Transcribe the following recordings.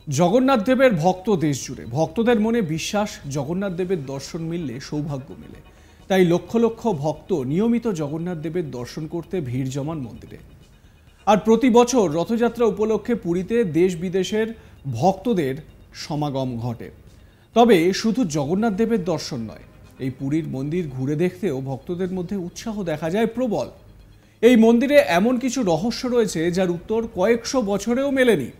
জগন্নাথ দেবের ভক্ত দেশ জুড়ে, ভক্তদের মনে বিশ্বাস জগন্নাথ দেবের দর্শন মিললে সৌভাগ্য মেলে। তাই লক্ষ লক্ষ ভক্ত নিয়মিত জগন্নাথ দেবের দর্শন করতে ভিড় জমান মন্দিরে। আর প্রতি বছর রথযাত্রা উপলক্ষে পুরীতে দেশ বিদেশের ভক্তদের সমাগম ঘটে। তবে শুধু জগন্নাথ দেবের দর্শন নয়, এই পুরীর মন্দির ঘুরে দেখতেও ভক্তদের মধ্যে উৎসাহ দেখা যায় প্রবল। এই মন্দিরে এমন কিছু রহস্য রয়েছে যার উত্তর কয়েকশো বছরেও মেলেনি।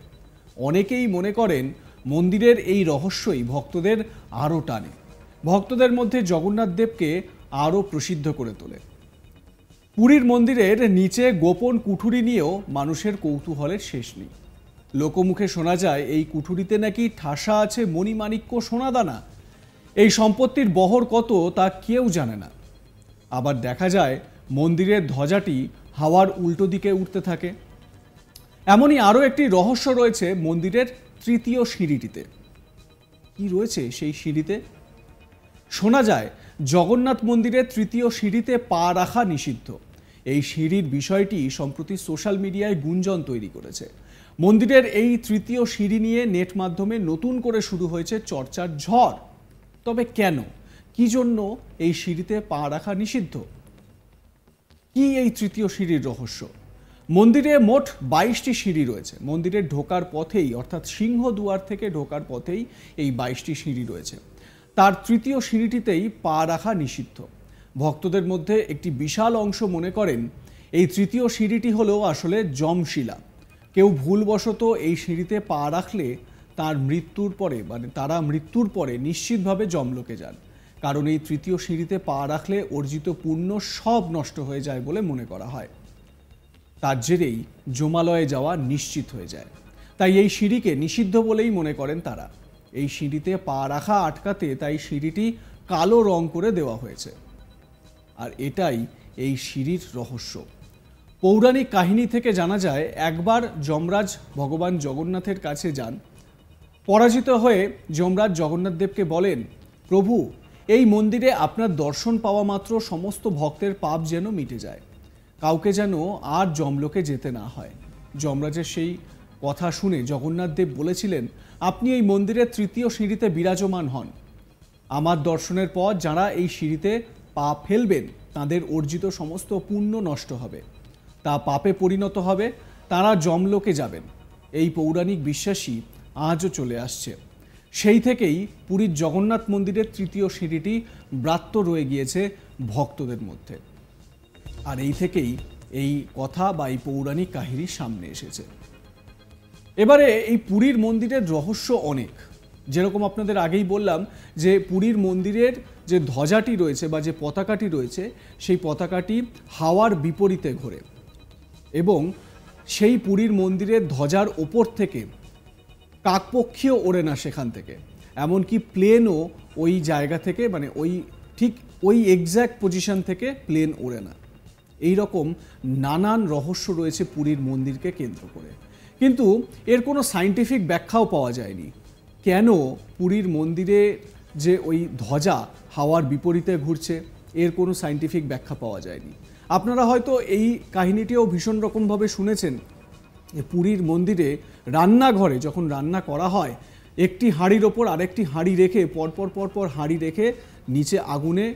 অনেকেই মনে করেন মন্দিরের এই রহস্যই ভক্তদের আরও টানে, ভক্তদের মধ্যে জগন্নাথ দেবকে আরও প্রসিদ্ধ করে তোলে। পুরীর মন্দিরের নিচে গোপন কুঠুরি নিয়েও মানুষের কৌতূহলের শেষ নেই। লোকমুখে শোনা যায় এই কুঠুরিতে নাকি ঠাসা আছে মণিমাণিক্য সোনাদানা। এই সম্পত্তির বহর কত তা কেউ জানে না। আবার দেখা যায় মন্দিরের ধ্বজাটি হাওয়ার উল্টো দিকে উঠতে থাকে। এমনই আরও একটি রহস্য রয়েছে মন্দিরের তৃতীয় সিঁড়িটিতে। কি রয়েছে সেই সিঁড়িতে? শোনা যায় জগন্নাথ মন্দিরের তৃতীয় সিঁড়িতে পা রাখা নিষিদ্ধ। এই সিঁড়ির বিষয়টি সম্প্রতি সোশ্যাল মিডিয়ায় গুঞ্জন তৈরি করেছে। মন্দিরের এই তৃতীয় সিঁড়ি নিয়ে নেট মাধ্যমে নতুন করে শুরু হয়েছে চর্চার ঝড়। তবে কেন, কি জন্য এই সিঁড়িতে পা রাখা নিষিদ্ধ? কি এই তৃতীয় সিঁড়ির রহস্য? মন্দিরে মোট 22টি সিঁড়ি রয়েছে। মন্দিরের ঢোকার পথেই, অর্থাৎ সিংহদুয়ার থেকে ঢোকার পথেই এই 22টি সিঁড়ি রয়েছে। তার তৃতীয় সিঁড়িটিতেই পা রাখা নিষিদ্ধ। ভক্তদের মধ্যে একটি বিশাল অংশ মনে করেন এই তৃতীয় সিঁড়িটি হলো আসলে যমশিলা। কেউ ভুলবশত এই সিঁড়িতে পা রাখলে তার মৃত্যুর পরে, মানে তারা মৃত্যুর পরে নিশ্চিতভাবে যমলোকে যান। কারণ এই তৃতীয় সিঁড়িতে পা রাখলে অর্জিত পুণ্য সব নষ্ট হয়ে যায় বলে মনে করা হয়। তার জেরেই যমালয়ে যাওয়া নিশ্চিত হয়ে যায়। তাই এই সিঁড়িকে নিষিদ্ধ বলেই মনে করেন তারা। এই সিঁড়িতে পা রাখা আটকাতে তাই সিঁড়িটি কালো রং করে দেওয়া হয়েছে। আর এটাই এই সিঁড়ির রহস্য। পৌরাণিক কাহিনী থেকে জানা যায় একবার যমরাজ ভগবান জগন্নাথের কাছে যান। পরাজিত হয়ে যমরাজ জগন্নাথ দেবকে বলেন, প্রভু, এই মন্দিরে আপনার দর্শন পাওয়া মাত্র সমস্ত ভক্তের পাপ যেন মিটে যায়, কাউকে যেন আর যমলোকে যেতে না হয়। যমরাজের সেই কথা শুনে জগন্নাথ দেব বলেছিলেন, আপনি এই মন্দিরের তৃতীয় সিঁড়িতে বিরাজমান হন। আমার দর্শনের পর যারা এই সিঁড়িতে পা ফেলবেন তাদের অর্জিত সমস্ত পুণ্য নষ্ট হবে, তা পাপে পরিণত হবে, তারা যমলোকে যাবেন। এই পৌরাণিক বিশ্বাসই আজও চলে আসছে। সেই থেকেই পুরীর জগন্নাথ মন্দিরের তৃতীয় সিঁড়িটি ব্রাত্য রয়ে গিয়েছে ভক্তদের মধ্যে। আর এই থেকেই এই কথা বা এই পৌরাণিক কাহিনী সামনে এসেছে। এবারে এই পুরীর মন্দিরের রহস্য অনেক। যেরকম আপনাদের আগেই বললাম যে পুরীর মন্দিরের যে ধ্বজাটি রয়েছে বা যে পতাকাটি রয়েছে, সেই পতাকাটি হাওয়ার বিপরীতে ঘোরে এবং সেই পুরীর মন্দিরের ধ্বজার ওপর থেকে কাকপক্ষীও ওড়ে না সেখান থেকে। এমনকি প্লেনও ওই জায়গা থেকে, মানে ঠিক ওই এক্স্যাক্ট পজিশন থেকে প্লেন ওড়ে না। এই রকম নানান রহস্য রয়েছে পুরীর মন্দিরকে কেন্দ্র করে। কিন্তু এর কোনো সায়েন্টিফিক ব্যাখ্যাও পাওয়া যায়নি। কেন পুরীর মন্দিরে যে ওই ধ্বজা হাওয়ার বিপরীতে ঘুরছে, এর কোনো সায়েন্টিফিক ব্যাখ্যা পাওয়া যায়নি। আপনারা হয়তো এই কাহিনীটিও ভীষণ রকমভাবে শুনেছেন যে পুরীর মন্দিরে রান্নাঘরে যখন রান্না করা হয়, একটি হাঁড়ির ওপর আরেকটি হাঁড়ি রেখে পরপর হাঁড়ি রেখে নিচে আগুনে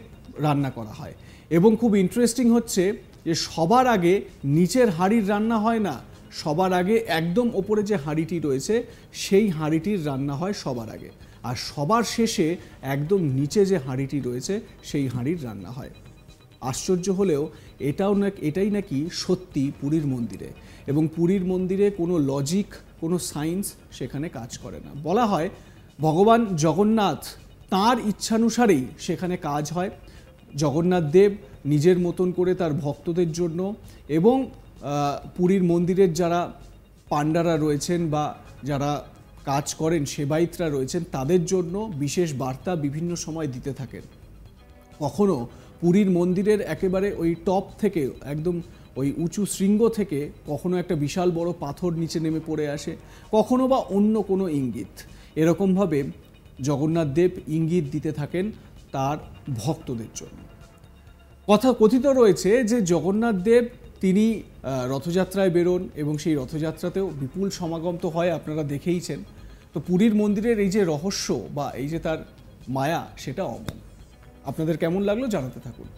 রান্না করা হয়। এবং খুব ইন্টারেস্টিং হচ্ছে যে সবার আগে নিচের হাঁড়ির রান্না হয় না, সবার আগে একদম ওপরে যে হাঁড়িটি রয়েছে সেই হাঁড়িটির রান্না হয় সবার আগে, আর সবার শেষে একদম নিচে যে হাঁড়িটি রয়েছে সেই হাঁড়ির রান্না হয়। আশ্চর্য হলেও এটাই নাকি সত্যি পুরীর মন্দিরে। এবং পুরীর মন্দিরে কোনো লজিক, কোনো সায়েন্স সেখানে কাজ করে না। বলা হয় ভগবান জগন্নাথ তাঁর ইচ্ছানুসারেই সেখানে কাজ হয়। জগন্নাথ দেব নিজের মতন করে তার ভক্তদের জন্য এবং পুরীর মন্দিরের যারা পাণ্ডারা রয়েছেন বা যারা কাজ করেন, সেবায়িতরা রয়েছেন, তাদের জন্য বিশেষ বার্তা বিভিন্ন সময় দিতে থাকেন। কখনো পুরীর মন্দিরের একেবারে ওই টপ থেকে, একদম ওই উঁচু শৃঙ্গ থেকে কখনো একটা বিশাল বড় পাথর নিচে নেমে পড়ে আসে, কখনো বা অন্য কোনো ইঙ্গিত। এরকমভাবে জগন্নাথ দেব ইঙ্গিত দিতে থাকেন তার ভক্তদের জন্য। কথিত রয়েছে যে জগন্নাথ দেব তিনি রথযাত্রায় বেরোন এবং সেই রথযাত্রাতেও বিপুল সমাগম তো হয়, আপনারা দেখেইছেন। তো পুরীর মন্দিরের এই যে রহস্য বা এই যে তার মায়া, সেটা অমন। আপনাদের কেমন লাগলো জানাতে থাকুন।